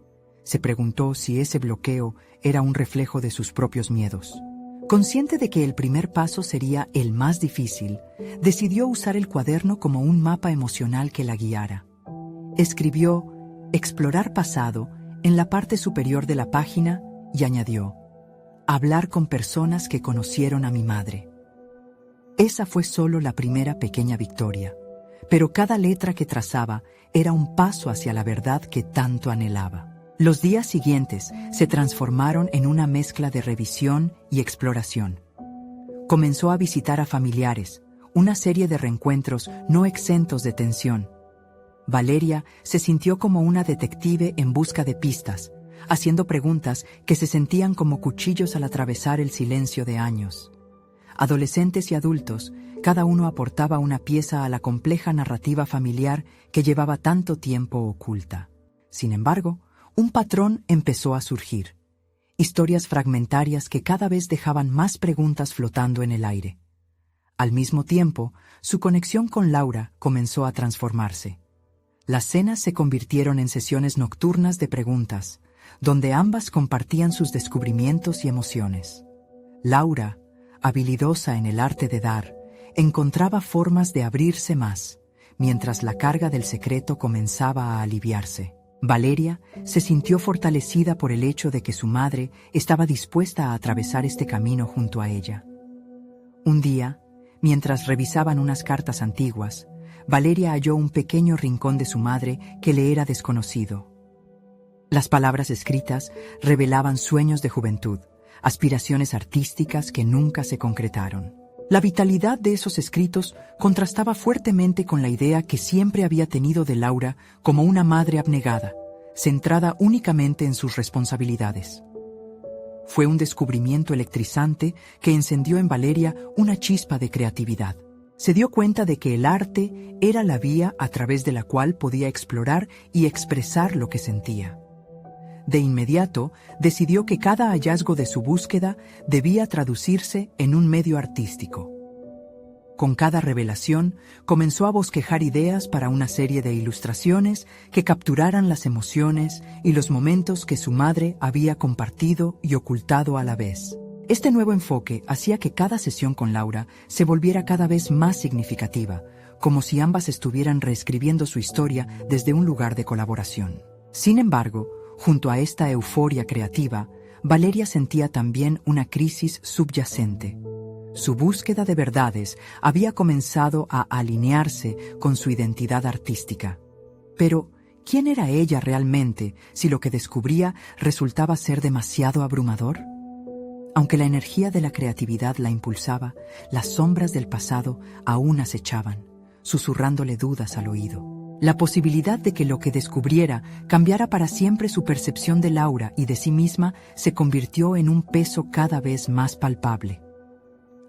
Se preguntó si ese bloqueo era un reflejo de sus propios miedos. Consciente de que el primer paso sería el más difícil, decidió usar el cuaderno como un mapa emocional que la guiara. Escribió «Explorar pasado» en la parte superior de la página y añadió hablar con personas que conocieron a mi madre. Esa fue solo la primera pequeña victoria, pero cada letra que trazaba era un paso hacia la verdad que tanto anhelaba. Los días siguientes se transformaron en una mezcla de revisión y exploración. Comenzó a visitar a familiares, una serie de reencuentros no exentos de tensión. Valeria se sintió como una detective en busca de pistas, haciendo preguntas que se sentían como cuchillos al atravesar el silencio de años. Adolescentes y adultos, cada uno aportaba una pieza a la compleja narrativa familiar que llevaba tanto tiempo oculta. Sin embargo, un patrón empezó a surgir. Historias fragmentarias que cada vez dejaban más preguntas flotando en el aire. Al mismo tiempo, su conexión con Laura comenzó a transformarse. Las cenas se convirtieron en sesiones nocturnas de preguntas, donde ambas compartían sus descubrimientos y emociones. Laura, habilidosa en el arte de dar, encontraba formas de abrirse más, mientras la carga del secreto comenzaba a aliviarse. Valeria se sintió fortalecida por el hecho de que su madre estaba dispuesta a atravesar este camino junto a ella. Un día, mientras revisaban unas cartas antiguas, Valeria halló un pequeño rincón de su madre que le era desconocido. Las palabras escritas revelaban sueños de juventud, aspiraciones artísticas que nunca se concretaron. La vitalidad de esos escritos contrastaba fuertemente con la idea que siempre había tenido de Laura como una madre abnegada, centrada únicamente en sus responsabilidades. Fue un descubrimiento electrizante que encendió en Valeria una chispa de creatividad. Se dio cuenta de que el arte era la vía a través de la cual podía explorar y expresar lo que sentía. De inmediato, decidió que cada hallazgo de su búsqueda debía traducirse en un medio artístico. Con cada revelación, comenzó a bosquejar ideas para una serie de ilustraciones que capturaran las emociones y los momentos que su madre había compartido y ocultado a la vez. Este nuevo enfoque hacía que cada sesión con Laura se volviera cada vez más significativa, como si ambas estuvieran reescribiendo su historia desde un lugar de colaboración. Sin embargo, junto a esta euforia creativa, Valeria sentía también una crisis subyacente. Su búsqueda de verdades había comenzado a alinearse con su identidad artística. Pero, ¿quién era ella realmente si lo que descubría resultaba ser demasiado abrumador? Aunque la energía de la creatividad la impulsaba, las sombras del pasado aún acechaban, susurrándole dudas al oído. La posibilidad de que lo que descubriera cambiara para siempre su percepción de Laura y de sí misma se convirtió en un peso cada vez más palpable.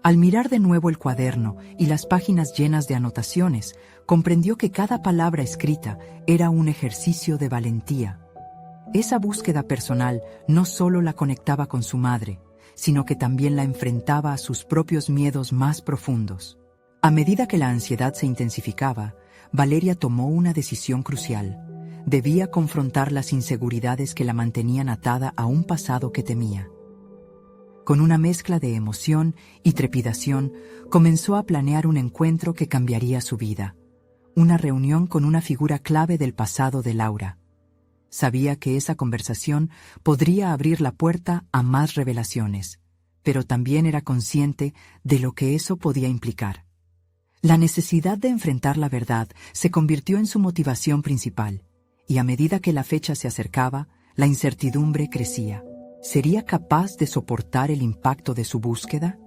Al mirar de nuevo el cuaderno y las páginas llenas de anotaciones, comprendió que cada palabra escrita era un ejercicio de valentía. Esa búsqueda personal no solo la conectaba con su madre, sino que también la enfrentaba a sus propios miedos más profundos. A medida que la ansiedad se intensificaba, Valeria tomó una decisión crucial. Debía confrontar las inseguridades que la mantenían atada a un pasado que temía. Con una mezcla de emoción y trepidación, comenzó a planear un encuentro que cambiaría su vida. Una reunión con una figura clave del pasado de Laura. Sabía que esa conversación podría abrir la puerta a más revelaciones, pero también era consciente de lo que eso podía implicar. La necesidad de enfrentar la verdad se convirtió en su motivación principal, y a medida que la fecha se acercaba, la incertidumbre crecía. ¿Sería capaz de soportar el impacto de su búsqueda?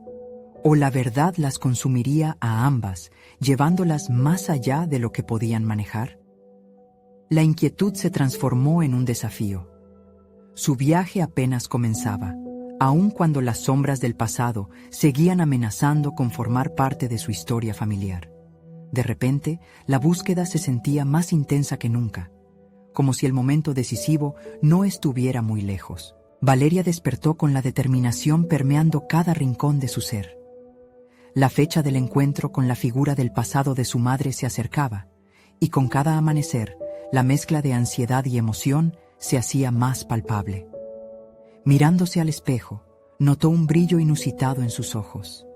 ¿O la verdad las consumiría a ambas, llevándolas más allá de lo que podían manejar? La inquietud se transformó en un desafío. Su viaje apenas comenzaba, aun cuando las sombras del pasado seguían amenazando con formar parte de su historia familiar. De repente, la búsqueda se sentía más intensa que nunca, como si el momento decisivo no estuviera muy lejos. Valeria despertó con la determinación permeando cada rincón de su ser. La fecha del encuentro con la figura del pasado de su madre se acercaba, y con cada amanecer, la mezcla de ansiedad y emoción se hacía más palpable. Mirándose al espejo, notó un brillo inusitado en sus ojos.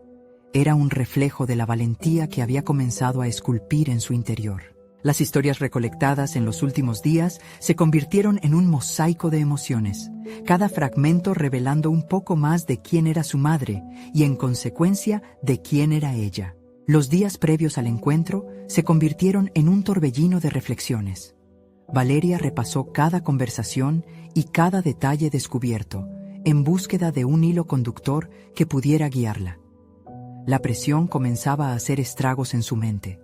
Era un reflejo de la valentía que había comenzado a esculpir en su interior. Las historias recolectadas en los últimos días se convirtieron en un mosaico de emociones, cada fragmento revelando un poco más de quién era su madre y, en consecuencia, de quién era ella. Los días previos al encuentro se convirtieron en un torbellino de reflexiones. Valeria repasó cada conversación y cada detalle descubierto, en búsqueda de un hilo conductor que pudiera guiarla. La presión comenzaba a hacer estragos en su mente.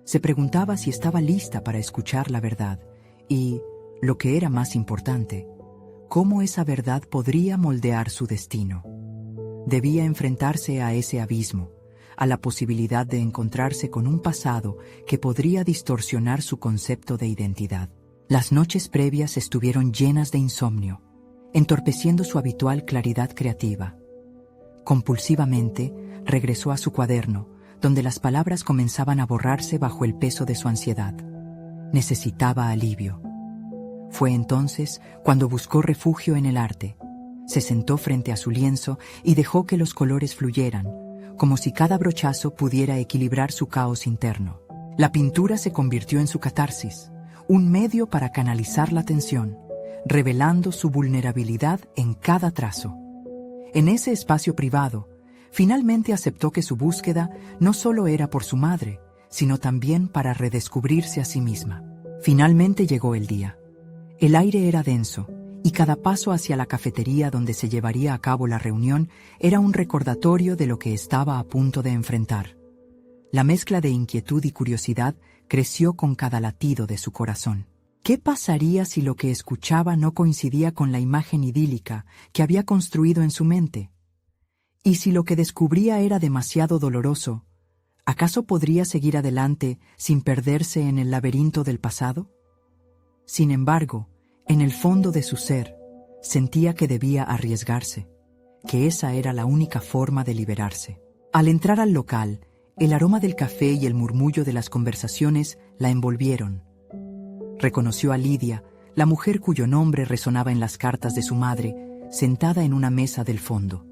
Se preguntaba si estaba lista para escuchar la verdad y, lo que era más importante, cómo esa verdad podría moldear su destino. Debía enfrentarse a ese abismo, a la posibilidad de encontrarse con un pasado que podría distorsionar su concepto de identidad. Las noches previas estuvieron llenas de insomnio, entorpeciendo su habitual claridad creativa. Compulsivamente, regresó a su cuaderno, donde las palabras comenzaban a borrarse bajo el peso de su ansiedad. Necesitaba alivio. Fue entonces cuando buscó refugio en el arte. Se sentó frente a su lienzo y dejó que los colores fluyeran, como si cada brochazo pudiera equilibrar su caos interno. La pintura se convirtió en su catarsis, un medio para canalizar la tensión, revelando su vulnerabilidad en cada trazo. En ese espacio privado, finalmente aceptó que su búsqueda no solo era por su madre, sino también para redescubrirse a sí misma. Finalmente llegó el día. El aire era denso, y cada paso hacia la cafetería donde se llevaría a cabo la reunión era un recordatorio de lo que estaba a punto de enfrentar. La mezcla de inquietud y curiosidad creció con cada latido de su corazón. ¿Qué pasaría si lo que escuchaba no coincidía con la imagen idílica que había construido en su mente? ¿Y si lo que descubría era demasiado doloroso, acaso podría seguir adelante sin perderse en el laberinto del pasado? Sin embargo, en el fondo de su ser, sentía que debía arriesgarse, que esa era la única forma de liberarse. Al entrar al local, el aroma del café y el murmullo de las conversaciones la envolvieron. Reconoció a Lidia, la mujer cuyo nombre resonaba en las cartas de su madre, sentada en una mesa del fondo.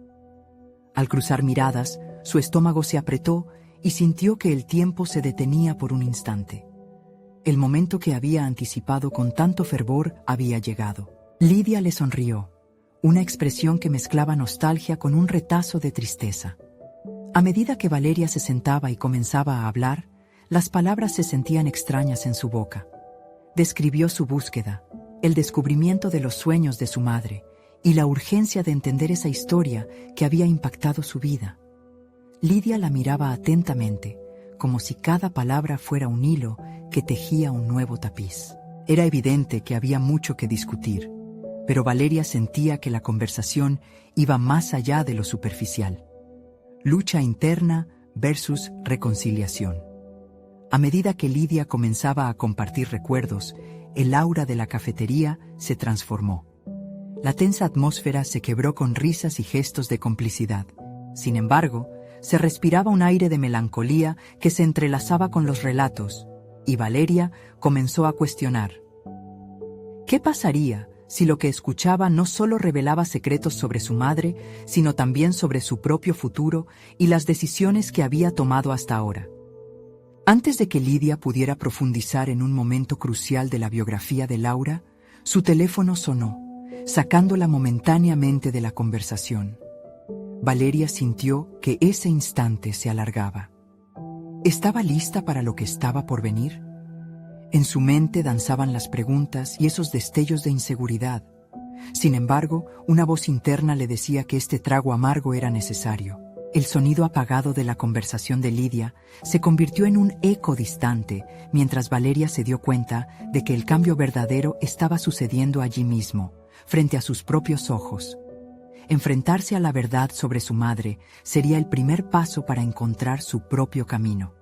Al cruzar miradas, su estómago se apretó y sintió que el tiempo se detenía por un instante. El momento que había anticipado con tanto fervor había llegado. Lidia le sonrió, una expresión que mezclaba nostalgia con un retazo de tristeza. A medida que Valeria se sentaba y comenzaba a hablar, las palabras se sentían extrañas en su boca. Describió su búsqueda, el descubrimiento de los sueños de su madre, y la urgencia de entender esa historia que había impactado su vida. Lidia la miraba atentamente, como si cada palabra fuera un hilo que tejía un nuevo tapiz. Era evidente que había mucho que discutir, pero Valeria sentía que la conversación iba más allá de lo superficial. Lucha interna versus reconciliación. A medida que Lidia comenzaba a compartir recuerdos, el aura de la cafetería se transformó. La tensa atmósfera se quebró con risas y gestos de complicidad. Sin embargo, se respiraba un aire de melancolía que se entrelazaba con los relatos, y Valeria comenzó a cuestionar. ¿Qué pasaría si lo que escuchaba no solo revelaba secretos sobre su madre, sino también sobre su propio futuro y las decisiones que había tomado hasta ahora? Antes de que Lidia pudiera profundizar en un momento crucial de la biografía de Laura, su teléfono sonó, sacándola momentáneamente de la conversación. Valeria sintió que ese instante se alargaba. ¿Estaba lista para lo que estaba por venir? En su mente danzaban las preguntas y esos destellos de inseguridad. Sin embargo, una voz interna le decía que este trago amargo era necesario. El sonido apagado de la conversación de Lidia se convirtió en un eco distante, mientras Valeria se dio cuenta de que el cambio verdadero estaba sucediendo allí mismo, frente a sus propios ojos. Enfrentarse a la verdad sobre su madre sería el primer paso para encontrar su propio camino.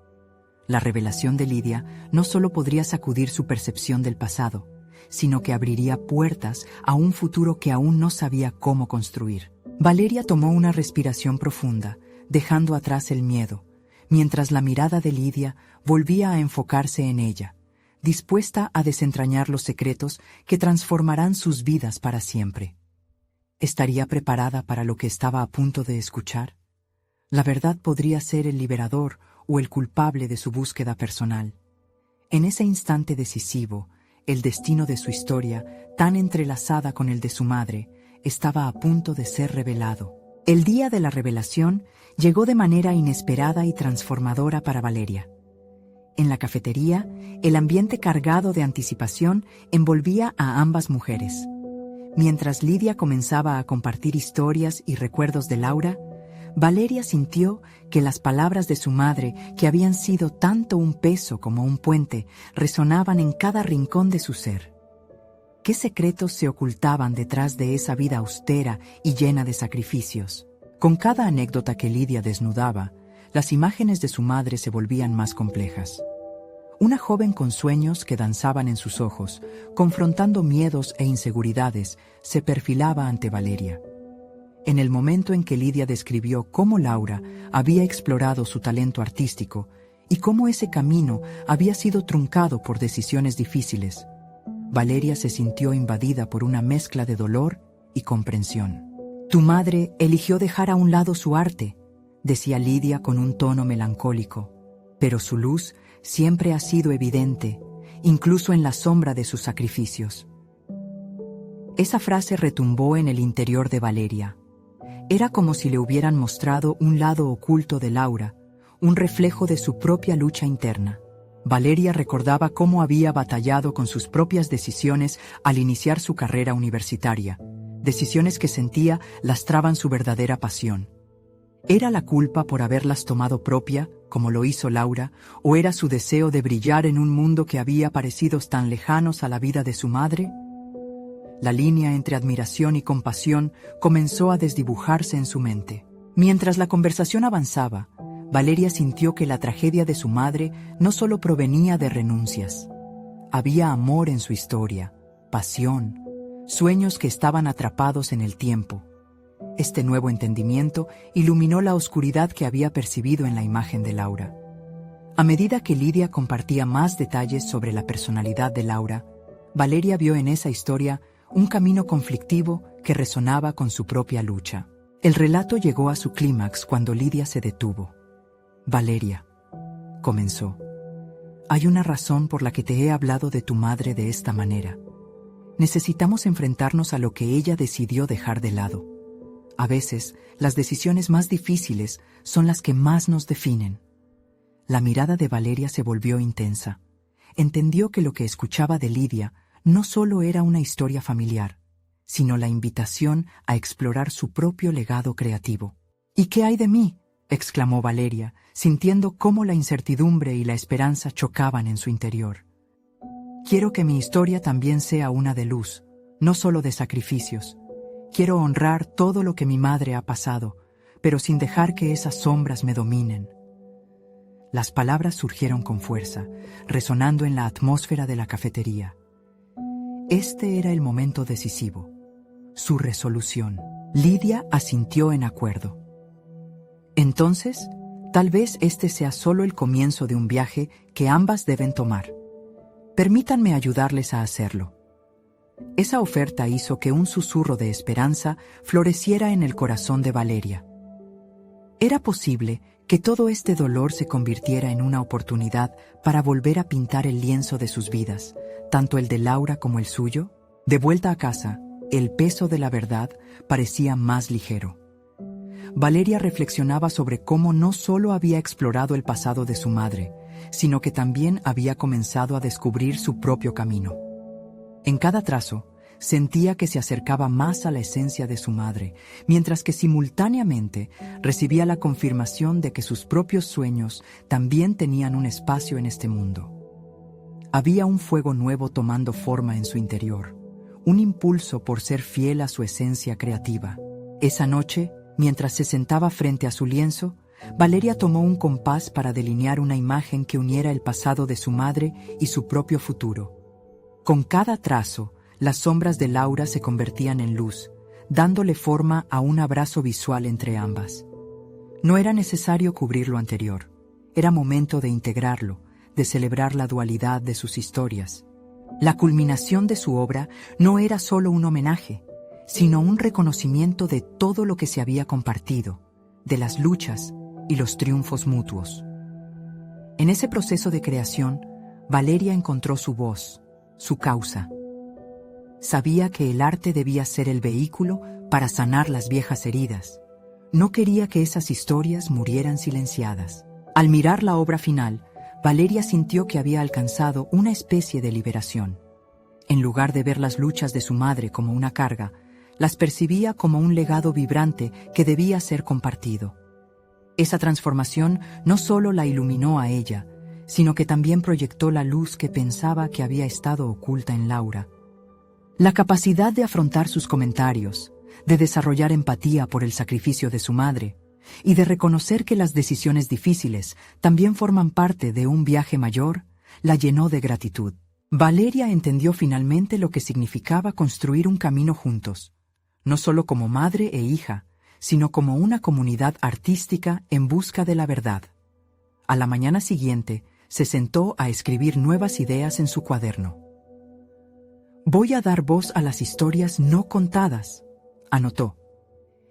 La revelación de Lidia no solo podría sacudir su percepción del pasado, sino que abriría puertas a un futuro que aún no sabía cómo construir. Valeria tomó una respiración profunda, dejando atrás el miedo, mientras la mirada de Lidia volvía a enfocarse en ella, dispuesta a desentrañar los secretos que transformarán sus vidas para siempre. ¿Estaría preparada para lo que estaba a punto de escuchar? La verdad podría ser el liberador o el culpable de su búsqueda personal. En ese instante decisivo, el destino de su historia, tan entrelazada con el de su madre, estaba a punto de ser revelado. El día de la revelación llegó de manera inesperada y transformadora para Valeria. En la cafetería, el ambiente cargado de anticipación envolvía a ambas mujeres. Mientras Lidia comenzaba a compartir historias y recuerdos de Laura, Valeria sintió que las palabras de su madre, que habían sido tanto un peso como un puente, resonaban en cada rincón de su ser. ¿Qué secretos se ocultaban detrás de esa vida austera y llena de sacrificios? Con cada anécdota que Lidia desnudaba, las imágenes de su madre se volvían más complejas. Una joven con sueños que danzaban en sus ojos, confrontando miedos e inseguridades, se perfilaba ante Valeria. En el momento en que Lidia describió cómo Laura había explorado su talento artístico y cómo ese camino había sido truncado por decisiones difíciles, Valeria se sintió invadida por una mezcla de dolor y comprensión. «Tu madre eligió dejar a un lado su arte», decía Lidia con un tono melancólico, «pero su luz siempre ha sido evidente, incluso en la sombra de sus sacrificios». Esa frase retumbó en el interior de Valeria. Era como si le hubieran mostrado un lado oculto de Laura, un reflejo de su propia lucha interna. Valeria recordaba cómo había batallado con sus propias decisiones al iniciar su carrera universitaria, decisiones que sentía lastraban su verdadera pasión. ¿Era la culpa por haberlas tomado propia, como lo hizo Laura, o era su deseo de brillar en un mundo que había parecido tan lejanos a la vida de su madre? La línea entre admiración y compasión comenzó a desdibujarse en su mente. Mientras la conversación avanzaba, Valeria sintió que la tragedia de su madre no solo provenía de renuncias. Había amor en su historia, pasión, sueños que estaban atrapados en el tiempo. Este nuevo entendimiento iluminó la oscuridad que había percibido en la imagen de Laura. A medida que Lidia compartía más detalles sobre la personalidad de Laura, Valeria vio en esa historia un camino conflictivo que resonaba con su propia lucha. El relato llegó a su clímax cuando Lidia se detuvo. «Valeria», comenzó, «hay una razón por la que te he hablado de tu madre de esta manera. Necesitamos enfrentarnos a lo que ella decidió dejar de lado. A veces, las decisiones más difíciles son las que más nos definen». La mirada de Valeria se volvió intensa. Entendió que lo que escuchaba de Lidia no solo era una historia familiar, sino la invitación a explorar su propio legado creativo. «¿Y qué hay de mí?», exclamó Valeria, sintiendo cómo la incertidumbre y la esperanza chocaban en su interior. «Quiero que mi historia también sea una de luz, no solo de sacrificios. Quiero honrar todo lo que mi madre ha pasado, pero sin dejar que esas sombras me dominen». Las palabras surgieron con fuerza, resonando en la atmósfera de la cafetería. Este era el momento decisivo, su resolución. Lidia asintió en acuerdo. «Entonces, tal vez este sea solo el comienzo de un viaje que ambas deben tomar. Permítanme ayudarles a hacerlo». Esa oferta hizo que un susurro de esperanza floreciera en el corazón de Valeria. Era posible que todo este dolor se convirtiera en una oportunidad para volver a pintar el lienzo de sus vidas, tanto el de Laura como el suyo. De vuelta a casa, el peso de la verdad parecía más ligero. Valeria reflexionaba sobre cómo no solo había explorado el pasado de su madre, sino que también había comenzado a descubrir su propio camino. En cada trazo, sentía que se acercaba más a la esencia de su madre, mientras que simultáneamente recibía la confirmación de que sus propios sueños también tenían un espacio en este mundo. Había un fuego nuevo tomando forma en su interior, un impulso por ser fiel a su esencia creativa. Esa noche, mientras se sentaba frente a su lienzo, Valeria tomó un compás para delinear una imagen que uniera el pasado de su madre y su propio futuro. Con cada trazo, las sombras de Laura se convertían en luz, dándole forma a un abrazo visual entre ambas. No era necesario cubrir lo anterior. Era momento de integrarlo, de celebrar la dualidad de sus historias. La culminación de su obra no era solo un homenaje, sino un reconocimiento de todo lo que se había compartido, de las luchas y los triunfos mutuos. En ese proceso de creación, Valeria encontró su voz, su causa. Sabía que el arte debía ser el vehículo para sanar las viejas heridas. No quería que esas historias murieran silenciadas. Al mirar la obra final, Valeria sintió que había alcanzado una especie de liberación. En lugar de ver las luchas de su madre como una carga, las percibía como un legado vibrante que debía ser compartido. Esa transformación no solo la iluminó a ella, sino que también proyectó la luz que pensaba que había estado oculta en Laura. La capacidad de afrontar sus comentarios, de desarrollar empatía por el sacrificio de su madre y de reconocer que las decisiones difíciles también forman parte de un viaje mayor, la llenó de gratitud. Valeria entendió finalmente lo que significaba construir un camino juntos, no solo como madre e hija, sino como una comunidad artística en busca de la verdad. A la mañana siguiente, se sentó a escribir nuevas ideas en su cuaderno. «Voy a dar voz a las historias no contadas», anotó.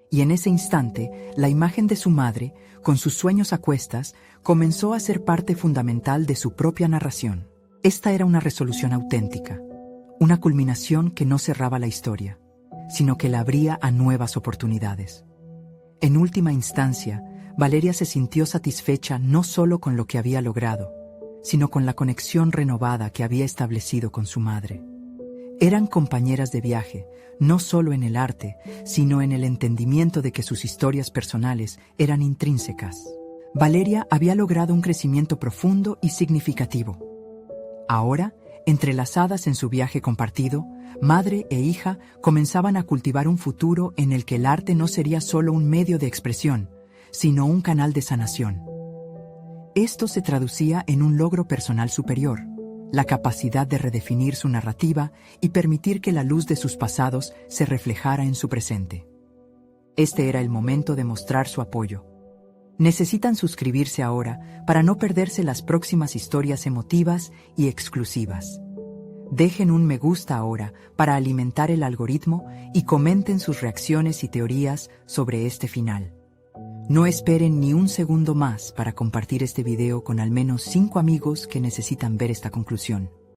Y en ese instante, la imagen de su madre, con sus sueños a cuestas, comenzó a ser parte fundamental de su propia narración. Esta era una resolución auténtica, una culminación que no cerraba la historia, sino que la abría a nuevas oportunidades. En última instancia, Valeria se sintió satisfecha no solo con lo que había logrado, sino con la conexión renovada que había establecido con su madre. Eran compañeras de viaje, no solo en el arte, sino en el entendimiento de que sus historias personales eran intrínsecas. Valeria había logrado un crecimiento profundo y significativo. Ahora, entrelazadas en su viaje compartido, madre e hija comenzaban a cultivar un futuro en el que el arte no sería solo un medio de expresión, sino un canal de sanación. Esto se traducía en un logro personal superior, la capacidad de redefinir su narrativa y permitir que la luz de sus pasados se reflejara en su presente. Este era el momento de mostrar su apoyo. Necesitan suscribirse ahora para no perderse las próximas historias emotivas y exclusivas. Dejen un me gusta ahora para alimentar el algoritmo y comenten sus reacciones y teorías sobre este final. No esperen ni un segundo más para compartir este video con al menos 5 amigos que necesitan ver esta conclusión.